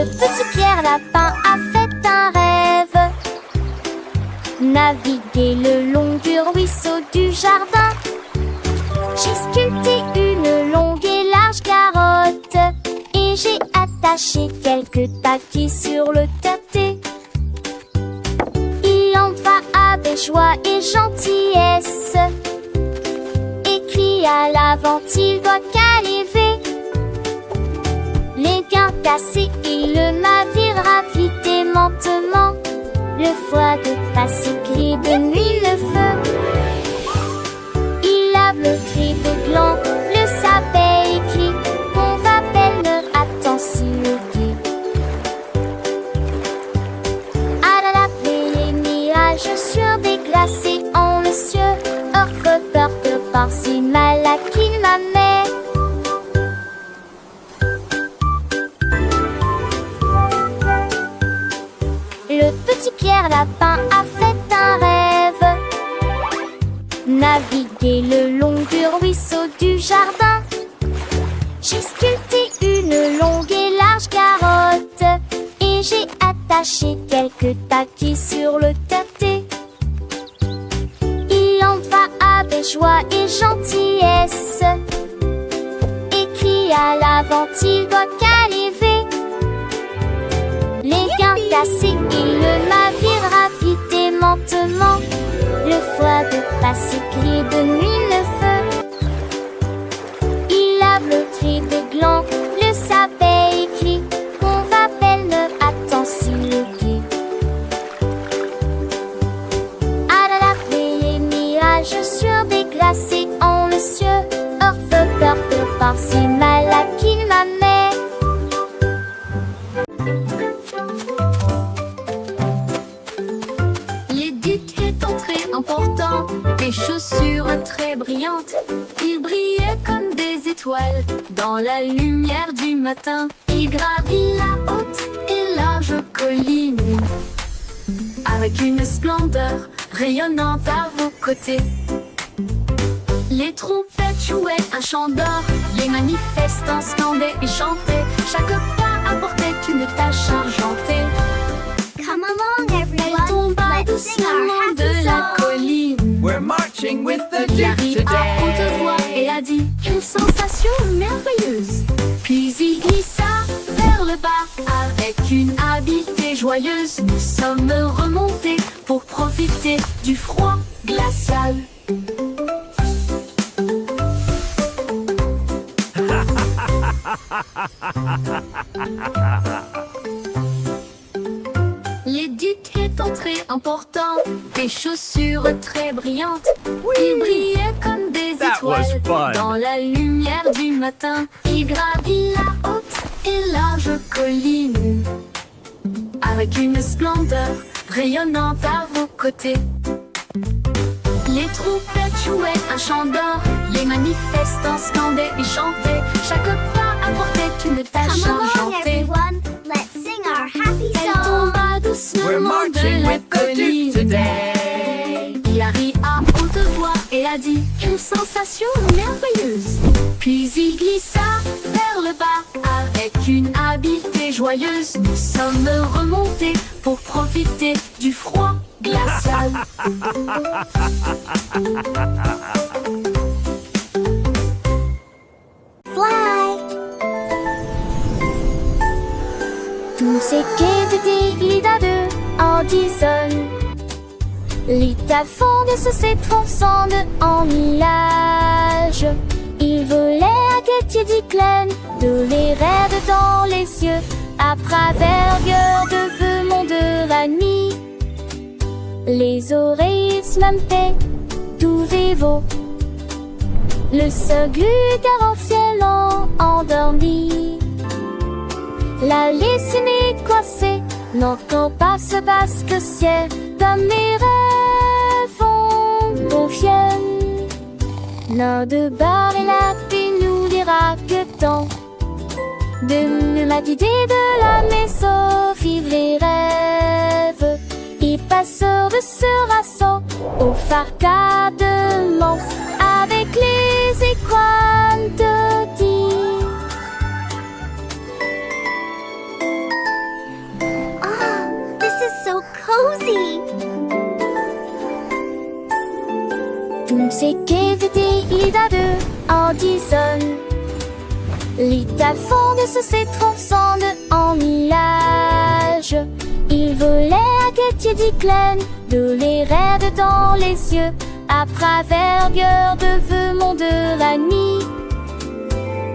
Le petit Pierre Lapin a fait un rêve. Naviguer le long du ruisseau du jardin. J'ai sculpté une longue et large carotte et j'ai attaché quelques paquets sur le terre. Il en va avec joie et gentillesse. Écrit à l'avant, il doit caliver. Les gains cassés et le navire ravite lentement. Le foie de passer crie de nuit le feu. Il lave le triple-gland, le sabet écrit. On va belle, attends si le guet. À la laver les mirages sur des glacés en le cieux. Orfe porte par si mal à qu'il m'amène. Le petit Pierre Lapin a fait un rêve. Naviguer le long du ruisseau du jardin. J'ai sculpté une longue et large carotte et j'ai attaché quelques taquets sur le terre. Il en va avec joie et gentillesse. Écrit à l'avant, il doit caliver. Les gains cassés et le navire ravite lentement. Le foie de passer crie de nuit le feu. Il lave le triple-gland, le sabet écrit. On va belle, attends si le guet. À la laver les mirages sur des glacés en le cieux. Orfe porte par si mal à qu'il m'amène. Important, des chaussures très brillantes. Il brillait comme des étoiles dans la lumière du matin. Il gravit la haute et large colline avec une splendeur rayonnante à vos côtés. Les trompettes jouaient un chant d'or, les manifestants scandaient et chantaient. Chaque pas apportait une tâche argentée. Come along everyone, Elle tomba let's sing our doucement happy de la song. colline. We're marching with the Il Duke arrive à haute today. voix et a dit une sensation merveilleuse. Puis il glissa vers le bas avec une habileté joyeuse. Nous sommes remontés pour profiter du froid glacial. L'édite est entré important, des chaussures très brillantes. Il brillait comme des That was étoiles fun. dans la lumière du matin. Il gravit la haute et large colline avec une splendeur rayonnante à vos côtés. Les trompettes jouaient un chant d'or, les manifestants scandaient et chantaient. Chaque pas apportait une tâche Come along argentée. everyone, let's sing our happy Elle song. tomba We're doucement marching de la with the Duke colline. today. Il arrive à haute voix et a dit une sensation merveilleuse. Puis il glissa vers le bas avec une habileté joyeuse. Nous sommes remontés pour profiter du froid glacial. Fly. Tous ces quais étaient glidades en dissonne. Les fond de ce transcendent en nuages. Ils volaient à Gautier d'Iclen, de les raides dans les cieux, à travers de feu monde de la nuit. Les oreilles smampaient, tout vivo. Le seul glugar en ciel endormi. La laissée coincée, n'entend pas ce basque ciel, comme mes rêves vont confiennent. L'un de bar et la paix nous dira que tant de la d'idée de la maison vivent les rêves. Et passeurs de ce rassaut au farcadement avec les écoines de dire. Addison. Litafond se transcende en nuage. Il volait à Katie Diclen, de les raides dans les yeux, à travers de vœux mon de la nuit.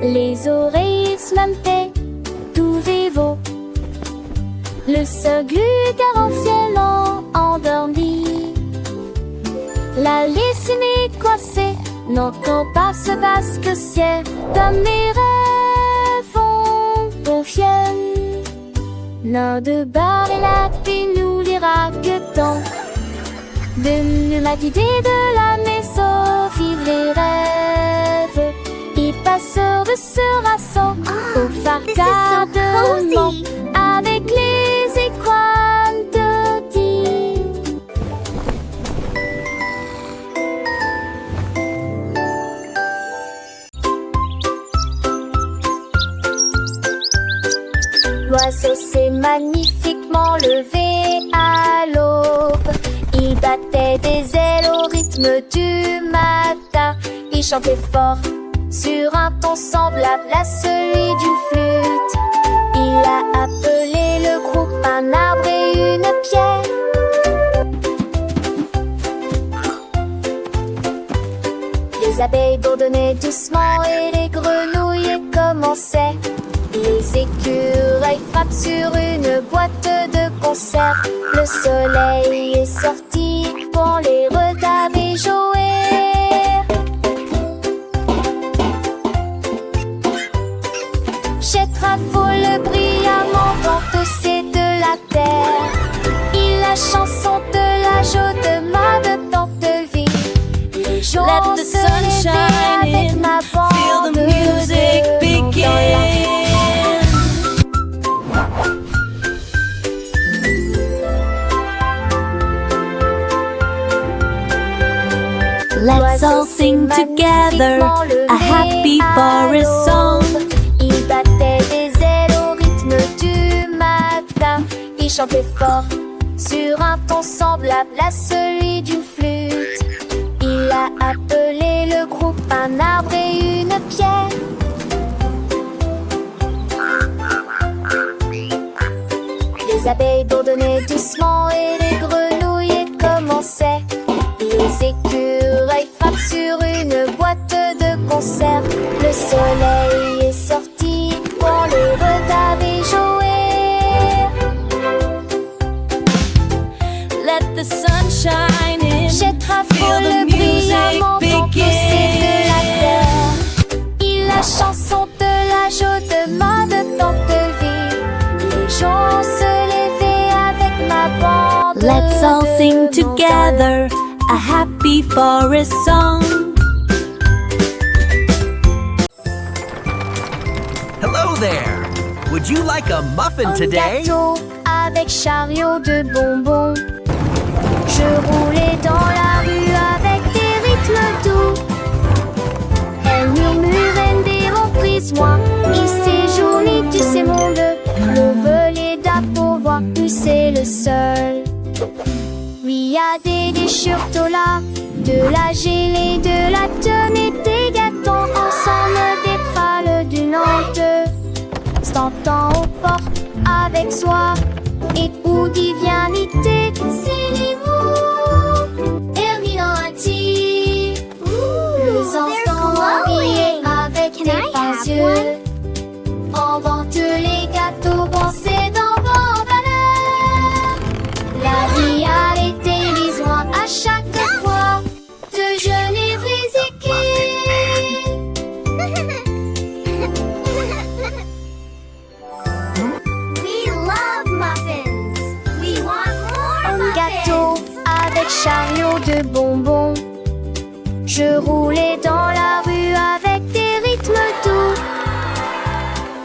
Les oreilles smampées, tout vivo. Le seul en ciel endormi. La laissée coincée, n'entend pas ce basque ciel, comme mes rêves vont viennent. Nain de bar et la paix nous dira que tant de la d'idée de la maison vivre les rêves. Et passeur de ce rasson au farcadement avec les écoines de dire. L'oiseau s'est magnifiquement levé à l'aube. Il battait des ailes au rythme du matin. Il chantait fort sur un ton semblable à celui d'une flûte. Il a appelé le groupe un arbre et une pierre. Les abeilles bourdonnaient doucement et les grenouilles commençaient. Les écureuils frappent sur une boîte de concert. Le soleil est sorti pour les retarder jouer. Chetrafole brillamment dans c'est de la terre. Il la chanson de la joie de tant de vie. Les jours Let the se sun lever shine avec in, ma feel bande the music de begin. Let's all sing together a happy forest song. Il battait des ailes au rythme du matin. Il chantait fort sur un ton semblable à celui d'une flûte. Il a appelé le groupe un arbre et une pierre. Les abeilles bourdonnaient doucement et les grenouilles commençaient. Les écureuils frappent sur une boîte de concert. Le soleil est sorti pour les retarder jouer. Let the sun shine in, Chetrafole feel the music brillamment dans c'est de la begin. terre. Il la chanson de la joie de tant de vie. Les gens se levaient avec ma bande. Let's all de sing together a happy forest song. Hello there. Would you like a muffin Un today? gâteau avec chariot de bonbons. Je roulais dans la rue avec des rythmes doux. Elle murmurait des reprises, moi. Il séjournait, tu sais, mon deux. Le volet d'appauvoir, tu sais, le seul. Oui, y a des déchirures là, de la gelée, de la tonne et des gâteaux ensemble, des pâles d'une honte. S'entend aux portes avec soi et où divinité, c'est les mots. Herminati, le enfants habillés avec des pinces yeux. Invente les gâteaux, pensez dans vos valeurs. La vie a été lisoire à chaque fois de jeûner We love muffins. We want more Un muffins. gâteau avec chariot de bonbons. Je roulais dans la rue avec des rythmes doux.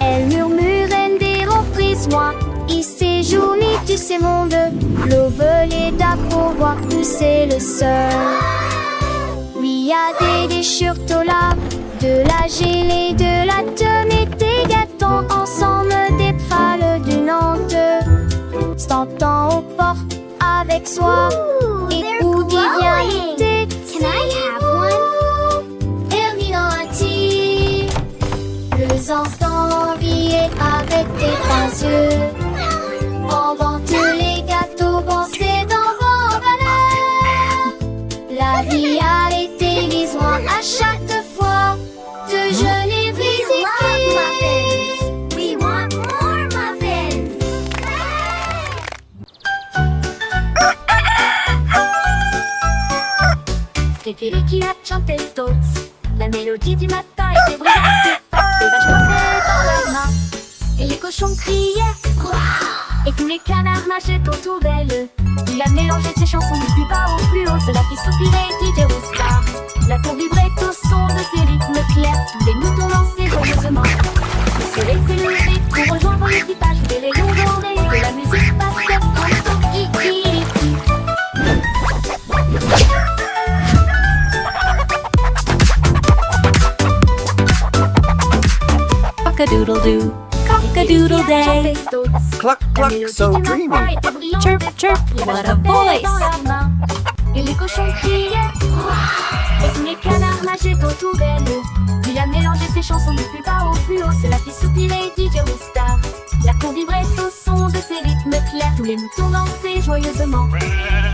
Elle murmurait des reprises, moi. Il séjournait, tu sais, mon deux. Le volet d'appauvoir, tu sais, le seul. Oui, y a des déchirures là, de la gelée, de la tonne et des gâteaux ensemble, des pâles d'une honte. S'entend aux portes avec soi et they're où glowing. divinité. Can I have one? Herminati. silencieux. On vend tous les gâteaux, bon c'est dans vos valeurs. La vie a été mise loin à chaque fois de jolis visites. We want more muffins. Kékiri qui a chanté Stokes. La mélodie du matin était brillante et forte. Les vaches portaient dans leurs mains et les cochons criaient. Et tous les canards nageaient autour d'elle. Il a mélangé ses chansons du plus bas au plus haut. Cela fit soupirer DJ Roostar. La tour vibrait au son de ses rythmes clairs. Tous les moutons dansaient joyeusement. Le soleil s'est levé pour rejoindre l'équipage. Des rayons dorés de la musique passait en ton kikiriki. Cock-a-doodle-doo, cock-a-doodle day. Cluck, cluck, so dreamy. Chirp, chirp, what a voice. Et les cochons criaient. Et tous les canards nageaient autour d'elle. Il a mélangé ses chansons du plus bas au plus haut. Cela fit soupirer DJ Roostar. La cour vibrait au son de ses rythmes clairs. Tous les moutons dansaient joyeusement.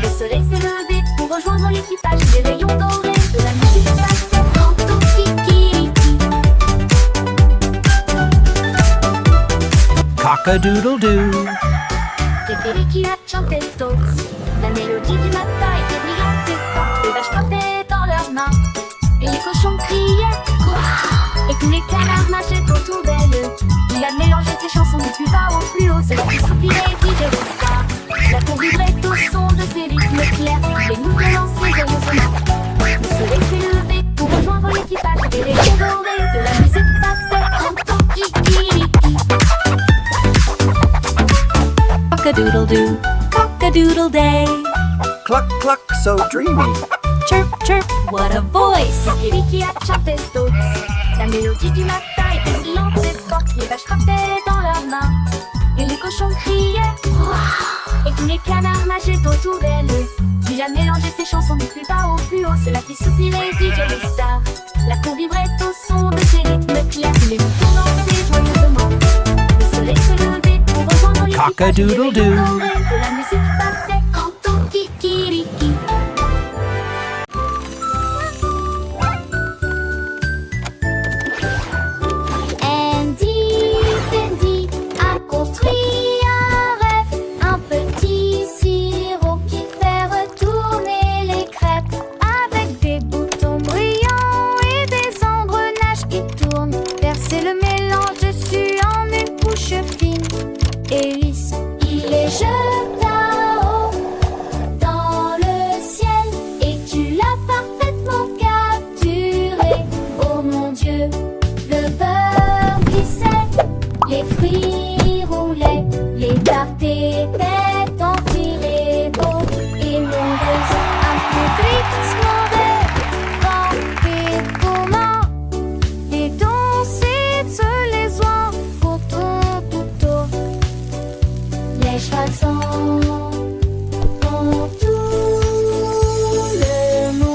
Le soleil s'est levé pour rejoindre l'équipage. Des rayons dorés de la musique passait en ton kikiriki. Cock-a-doodle-doo. Kékiri a chanté Stokes. La mélodie du matin était brillante et forte. Les vaches portaient dans leurs mains et les cochons criaient. Et tous les canards nageaient autour d'elle. Il a mélangé ses chansons du plus bas au plus haut. Cela fit soupirer DJ Roostar. La tour vibrait au son de ses rythmes clairs. Les moutons dansaient joyeusement. Le soleil s'est levé pour rejoindre l'équipage. Et les rayons dorés de la musique passaient en ton kikiriki. Cock-a-doodle-doo, cock-a-doodle day. Cluck, cluck, so dreamy. Chirp, chirp, what a voice. Kékiri qui a chanté Stokes. La mélodie du matin était brillante et forte. Les vaches frappaient dans leurs mains et les cochons criaient. Et tous les canards nageaient autour d'elle. Il a mélangé ses chansons du plus bas au plus haut. Cela fit soupirer DJ Roostar. La cour vibrait au son de ses rythmes clairs. Les moutons dansaient joyeusement. Le soleil se levait pour rejoindre l'équipage. Cock-a-doodle-doo. De la musique passait en ton kikiriki. Andy a construit un rêve, un petit sirop qui fait retourner les crêpes avec des boutons brillants et des engrenages qui tournent. Verser le mélange dessus en une couche fine et lisse. Il les jeta haut dans le ciel et tu l'as parfaitement capturé. Oh mon Dieu, le beurre glissait, les fruits roulaient, les tartes étaient en tirés beaux. Et mon besoin un peu demandait, vampire comment les danser se les oies pour ton couteau. Les choisons pour tout le monde.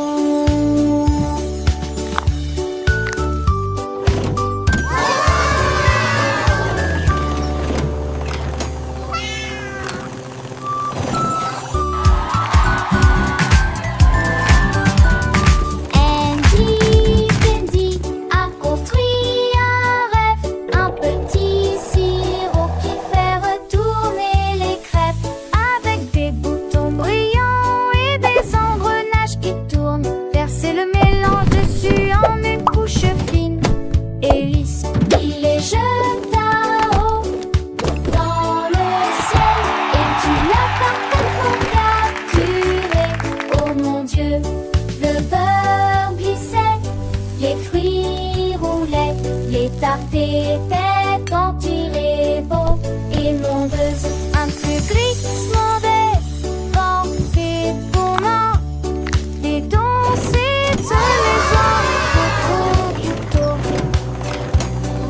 Andy a construit un rêve, un petit sirop qui fait retourner les crêpes avec des boutons brillants et des engrenages qui tournent. Verser le mélange dessus en une couche fine et lisse. Il les jeta haut dans le ciel et tu l'as parfaitement capturé. Oh mon Dieu, le beurre glissait, les fruits roulaient, les tartes étaient en tirés beaux. Et mon besoin un peu gris demandait, vampire comment les danser se les oies pour ton couteau.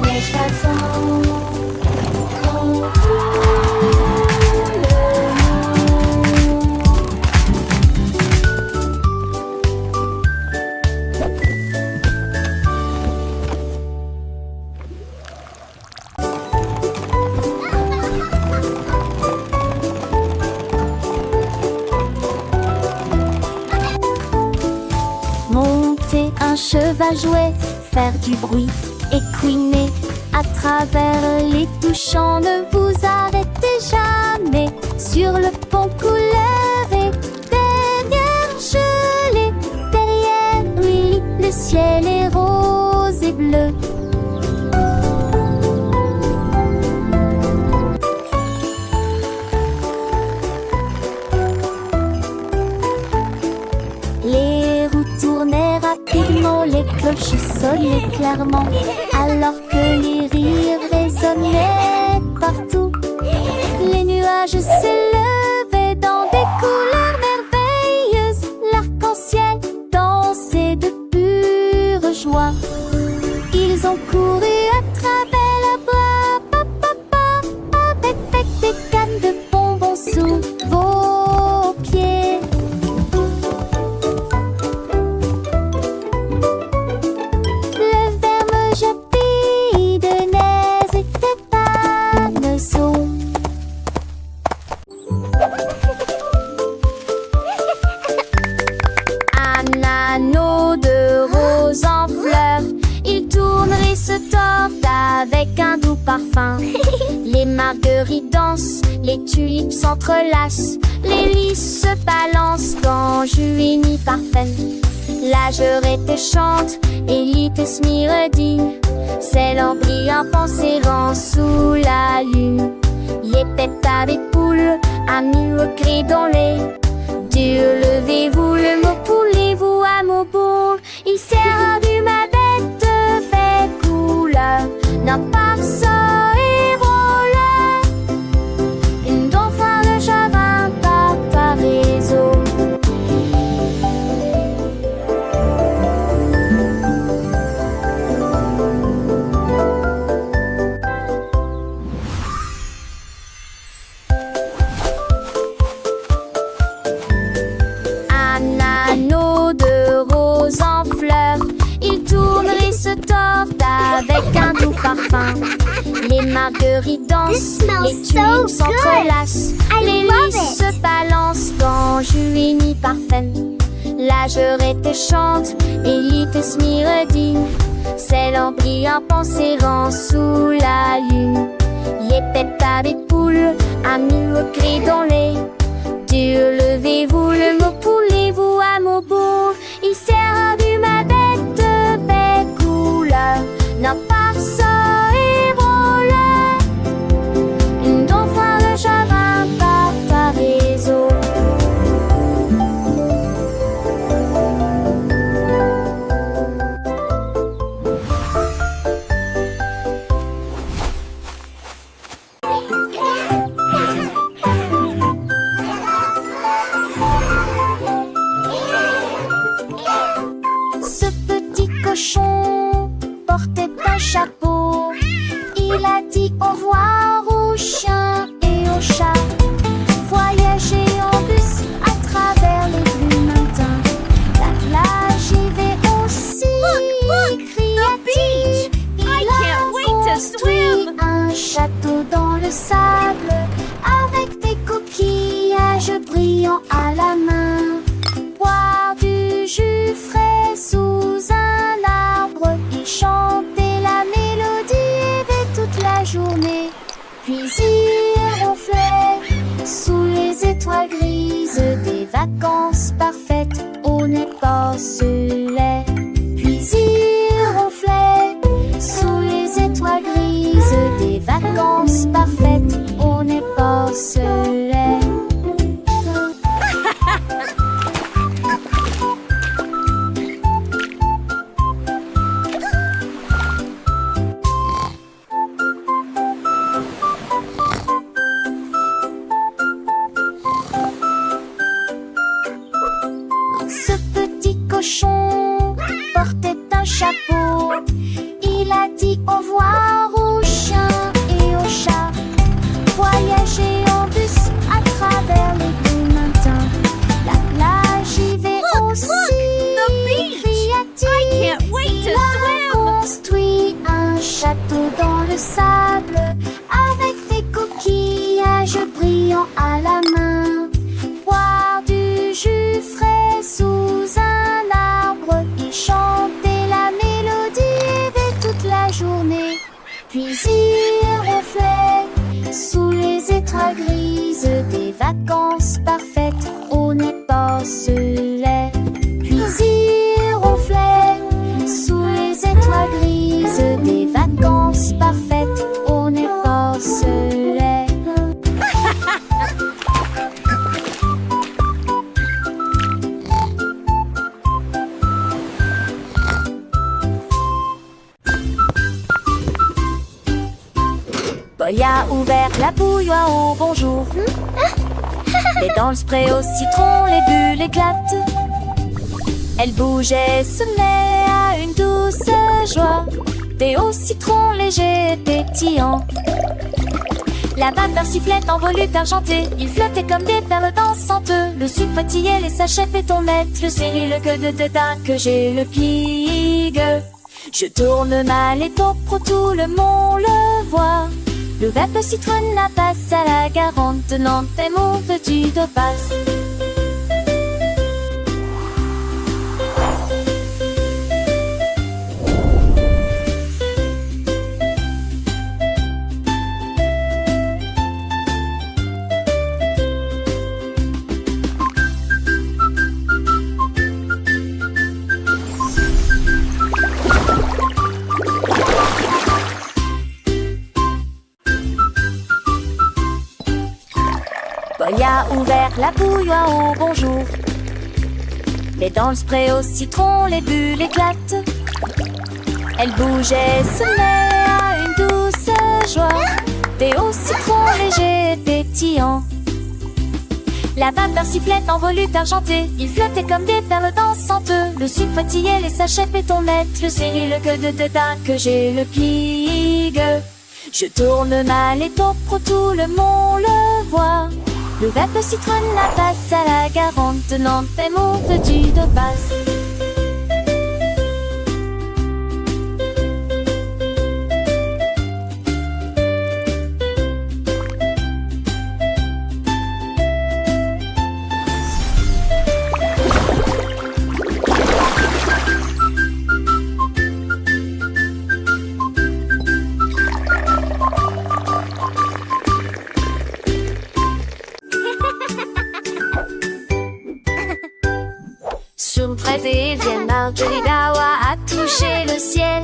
Les chansons pour tout le monde. cheval jouait, faire du bruit et couiner. À travers les touchants, ne vous arrêtez jamais. Sur le pont couleur et derrière gelé. Derrière lui, le ciel est rose et bleu. Les roues tournaient rapidement, les cloches sonnaient clairement, alors que les rires résonnaient partout. Les nuages s'élevaient dans des couleurs merveilleuses. L'arc-en-ciel dansait de pure joie. Ils ont couru à travers la bois, avec des cannes de bonbons sous vos pieds. Le verme jappis de neige était panneau. Un anneau de rose en fleurs, il tourne et se tord avec un doux parfum. Les marguerites dansent, les tulipes s'entrelacent, les lys se balancent quand Juini parfum. La jurette chante, Élite Smiredi, c'est l'embryon pensérant sous la lune. Les pétards des poules, amis au cri dans les Dieu, levez-vous, le mot poulez-vous à mon bourg. Il sert du ma bête de belle couleur, n'a pas ça et voilà. Une dauphin de Javin par ta réseau. Un anneau de rose en fleurs, il tourne et se tord avec un doux parfum. Les marguerites dansent, les tulipes s'entrelacent, les lys se balancent quand Juini parfum. La jurette chante, Élite Smiredi, c'est l'embryon pensérant sous la lune. Les pétards des poules, amis au cri dans les Dieu, levez-vous, le mot poulez-vous à mon bourg. Il sert du ma bête de belle couleur, n'a pas ça et voilà. Une dauphin de Javin par ta réseau. Ce petit cochon portait un chapeau. Il a dit au revoir aux chiens et aux chats. Voyager en bus à travers les bleus matins. La j'y vais aussi, cria-t-il. Il a construit un château dans le sable avec des coquillages brillants à la main. Boire du jus frais sous un arbre, il chantait la mélodie et toute la journée. Puis il ronflait sous les étoiles grises des vacances parfaites au nez porcelet. Puis il ronflait sous les étoiles grises des vacances parfaites au nez porcelet. Ce petit cochon portait un chapeau. Il a dit au revoir aux chiens et aux chats. Voyager en bus à travers les bleus matins. La j'y vais aussi, cria-t-il. Il a construit un château dans le sable avec des coquillages brillants à la main. Boire du jus frais sous un arbre, il chantait toute la journée. Puis il ronflait sous les étoiles grises des vacances parfaites au nez porcelet. Puis il ronflait sous les étoiles grises des vacances parfaites au nez porcelet. Boy a ouvert la bouilloire au bonjour. Et dans le spray au citron, les bulles éclatent. Elle bougeait, se met à une douce joie. Thé au citron léger et pétillant. La vapeur sifflait en volute argentée. Il flottait comme des perles dansantes. Le sucre fatiguait les sachets pétonnettes. Le céri, le queue de dédain que j'ai le pig. Je tourne mal et top pro, tout le monde le voit. Le verbe citronne n'a passe à la garante. Tenant tes mots veux-tu de passe. Boy a ouvert la bouilloire au bonjour. Et dans le spray au citron, les bulles éclatent. Elle bougeait, se met à une douce joie. Thé au citron léger et pétillant. La vapeur sifflait en volute argentée. Il flottait comme des perles dansantes. Le sucre fatiguait les sachets pétonnettes. Le céri, le queue de dédain que j'ai le pig. Je tourne mal et top pro, tout le monde le voit. Le verbe citronne n'a passe à la garante. Tenant tes mots veux-tu de passe. Sur une fraise et vienne, Marjorie Dawa a touché le ciel.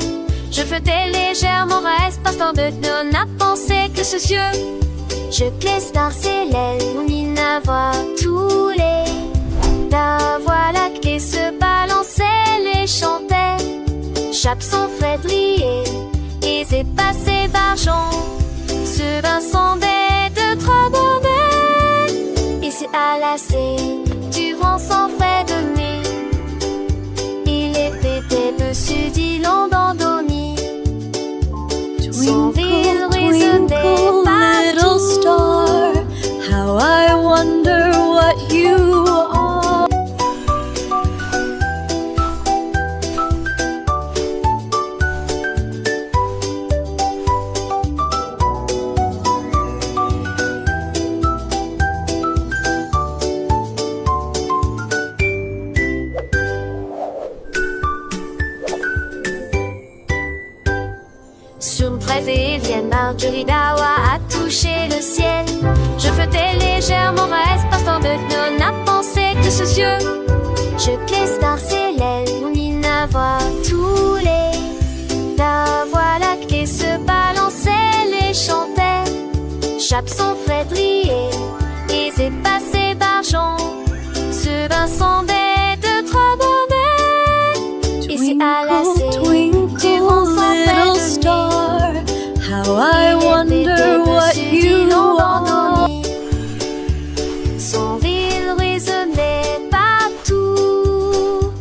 Je flottais légèrement, reste partant de non à penser que ce cieux. Je glisse dans ses lèvres, on y voit tous les. La voix lactée se balançait, les chantait. Chape son Frédéric et c'est passé d'argent. Ce bain sondait de trop bonheur. Et c'est à la du vent sans frais de nez. Il était dessus d'îlot d'Andoni. Son ville Twinkle, little star, how I wonder what you are. Sur une fraise et vienne, Marjorie Dawa a touché le ciel. Je flottais légèrement, reste partant de non à penser que ce cieux. Je glisse dans ses lèvres, on y voit tous les. La voix lactée se balançait, les chantait. Chape son Frédéric et c'est passé d'argent. Ce bain sondait de trop bonheur. Et c'est à la du vent sans frais de nez. How I wonder what you are. Son rire résonnait partout.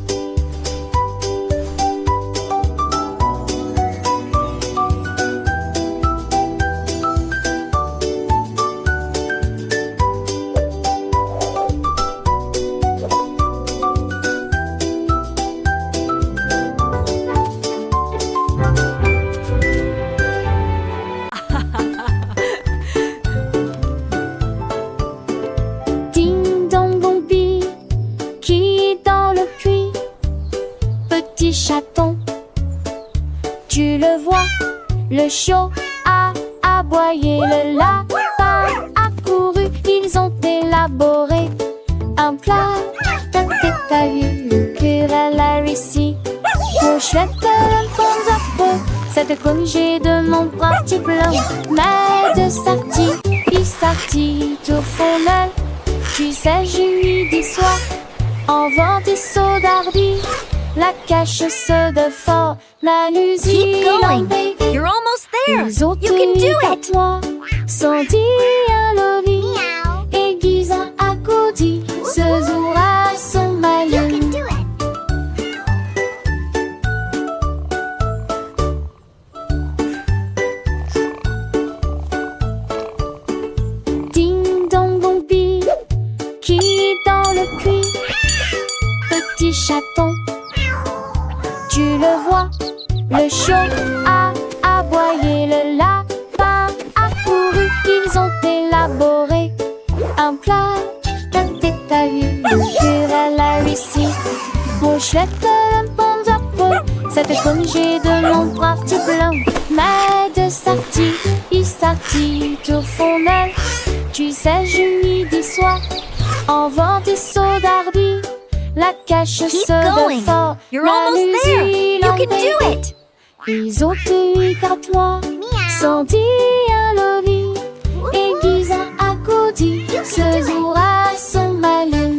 fois. Le chiot a aboyé, le lapin a couru, ils ont élaboré un plat. T'as vu, le querelle a réussi. Au chouette, le bon zappo, cette congé de mon parti plein. Mais de sortie, il sortit au fondel. Tu sais, je lui dis soir, en vent et saut d'ardi. La cache se de fort, la Keep going. You're almost there. You can do it. Sans dire un lobby, aiguise un accoudi, ce jour à son malin. Ding dong dong bi, qui est dans le puits? Petit chaton, tu le vois, le chiot a aboyé, le lapin a couru, ils ont élaboré un plat. T'as vu, le querelle a réussi. Mon chouette, le bon zappo, cette congé de mon parti plein. Mais de sortie, il sortit au fondel. Tu sais, je lui dis soir, en vent et saut d'ardi. La cache Keep se going. de fort, You're almost there. You can do it. Ils ont eu quatre mois, sans dire un lobby, aiguise un accoudi, ce jour à son malin.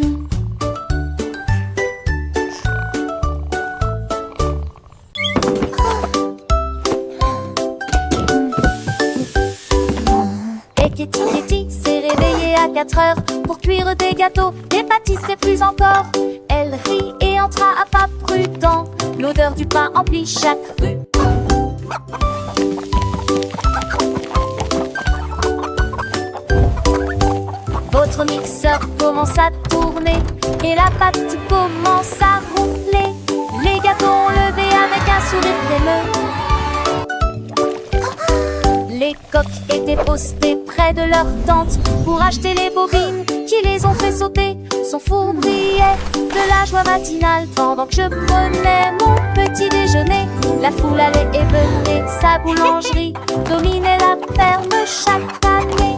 Et Kitty s'est réveillée à 4 heures pour cuire des gâteaux, des pâtisseries plus encore. Elle rit et entra à pas prudent, l'odeur du pain emplit chaque rue. Votre mixeur commence à tourner et la pâte commence à ronfler. Les gâteaux ont levé avec un sourire crémeux. Les coques étaient postées près de leur tente pour acheter les bobines qui les ont fait sauter. Son four brillait de la joie matinale pendant que je prenais mon petit déjeuner. La foule allait et venait, sa boulangerie dominait la ferme chaque année.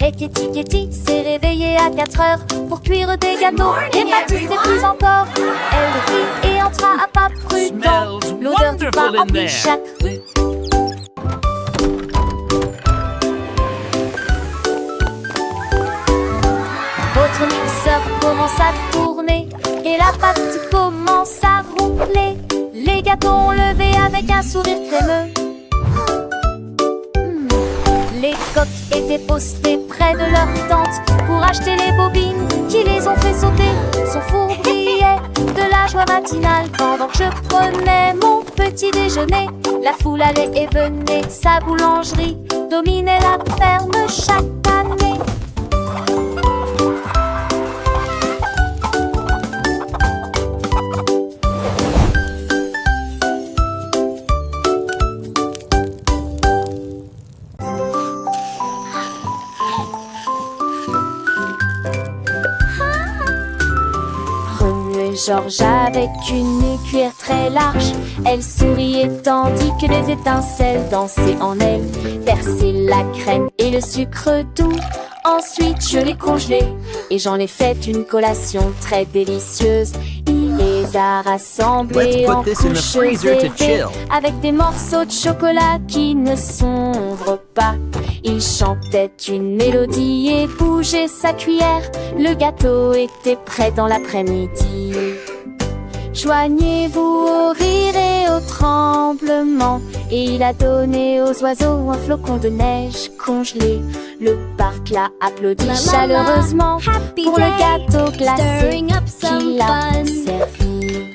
Et Kitty s'est réveillée à 4 heures pour cuire des gâteaux, des pâtisseries plus encore. Elle rit et entra à pas prudent, l'odeur du pain emplit chaque rue. Votre mixeur commence à tourner et la pâte commence à ronfler. Les gâteaux ont levé avec un sourire crémeux. Les coques étaient postées près de leur tente pour acheter les bobines qui les ont fait sauter. Son four brillait de la joie matinale pendant que je prenais mon petit déjeuner. La foule allait et venait, sa boulangerie dominait la ferme chaque année. Georges avec une cuillère très large, elle souriait tandis que les étincelles dansaient en elle. Versé la crème et le sucre doux, ensuite je l'ai congelé et j'en ai fait une collation très délicieuse. Il les a rassemblés en couches élevées avec des morceaux de chocolat qui ne s'ouvrent pas. Il chantait une mélodie et bougeait sa cuillère. Le gâteau était prêt dans l'après-midi. Joignez-vous au rire et au tremblement. Et il a donné aux oiseaux un flocon de neige congelé. Le parc l'a applaudi chaleureusement pour le gâteau glacé qu'il a servi.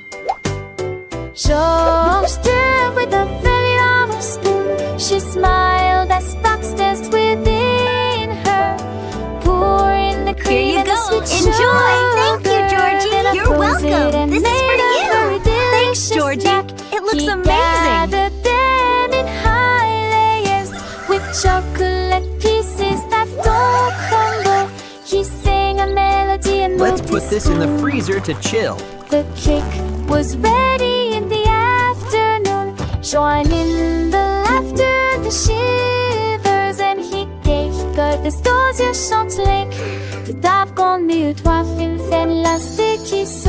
George stirred with a very long spoon. She smiled as sparks danced within her. Pouring the cream and the sweet Enjoy. sugar. Thank you, Georgie. Then I You're froze it welcome. and This is made for a you. very Thanks, delicious Georgie. snack. It looks He amazing. gathered them in high layers with chocolate pieces that don't crumble. He sang a melody and Let's moved put his this in the spoon. freezer to chill. The cake was ready in the afternoon. Join in the laughter, the shivers, and he gave God the stars you chanteling. Tout arbre qu'on eut trois fils fait l'élastique qui se.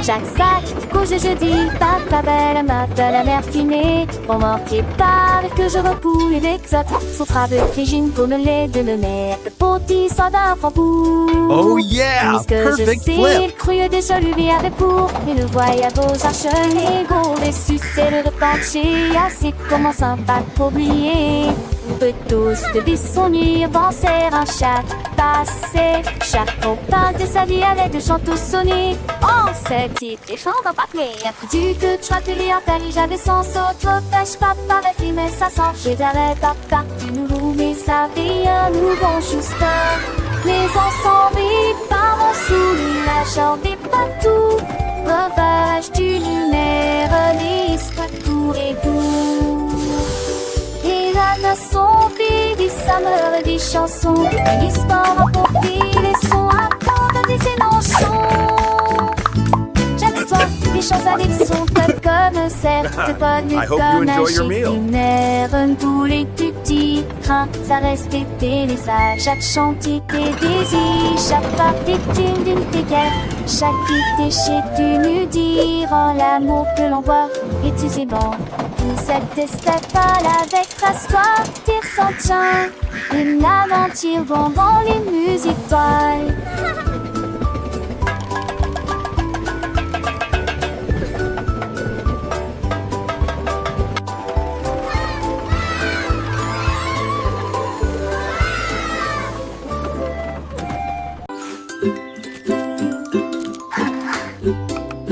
Chaque sac, couche jeudi, papa belle, matin la mer finée. On m'en prépare que je repoule l'exote. Son travail cuisine pour me les donner. Le petit soldat prend pour. Oh yeah, Puisque je perfect sais, flip. le cru déjà lui avait pour. Et le voyage aux arches, les gros déçus, c'est le repas de chez assez commençant pas oublier. On peut tous de bissonnier avancer un chat passé. Chacun parle de sa vie avec des chants tous sonnés. On sait titre et chante en parler. Du que tu as télé en Paris, j'avais sans saut. Trop pêche, papa, avec lui, mais ça sent. Je dirais papa, tu nous roules, mais ça vie, nous bon juste. Les ensembles, par mon sous, la chambre est partout. Breuvage du lunaire, l'histoire tour et tout. Et là, ne sont des sameurs, des chansons, une histoire à porter, les sons à prendre, des énonctions. Chaque soir, des choses avec son peuple comme certes pas nu I hope you comme un enjoy your meal. lunaire. Tous les petits trains, ça reste été les sages. Chaque chantier tes désirs, chaque part est d'une guerre. Chaque idée chez tu nous diront l'amour que l'on voit. Et tu sais bon, tout cette escapade avec ta soif, tire sans tien. Une aventure dans les musiques toiles.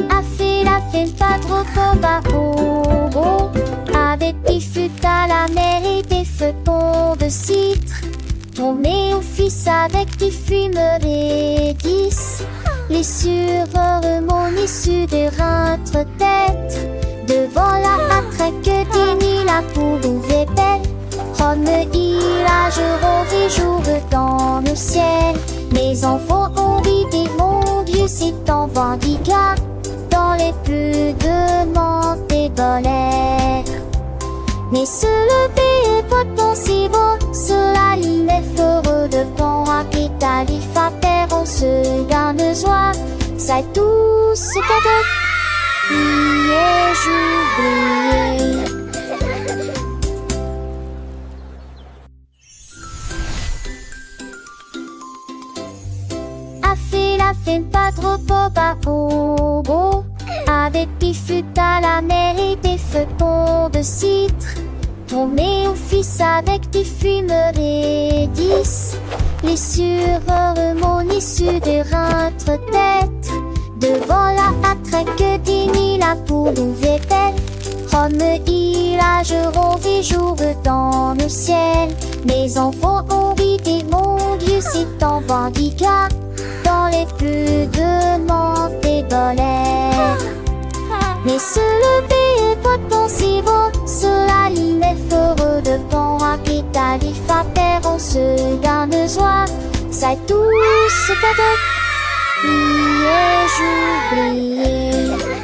A fait pas trop bobo. Avec des fûts à la mer et des feuilletons de citre. Tombé au fils avec des fumeries 10. Les sureurs mon issue de rentre tête. Devant la matraque d'Émile, la poule ouvrait belle. Rome je rôde jour dans le ciel. Mes enfants ont vidé mon Dieu, c'est en vendigat. Dans les plus de montées dans l'air. Mais se lever est pas tant si beau. Cela ligne est heureux de bon capital. Il fa terre, on se garde joie. C'est tout ce cadeau. Priez, j'oublie. A fait pas trop bobo. Avec des fûts à la mer et des feuilletons de citre. Tombé au fils avec des fumeries 10. Les sureurs mon issue de rentre tête. Devant la matraque d'Émile, la poule ouvrait belle. Rome je rôde jour dans le ciel. Mes enfants ont vidé mon Dieu, c'est en vendigat. Dans les plus de montées dans l'air. Mais se lever est pas tant si beau. Cela ligne est heureux de bon capital. Il fa terre, on se garde joie. C'est tout ce cadeau. Priez, j'oublie.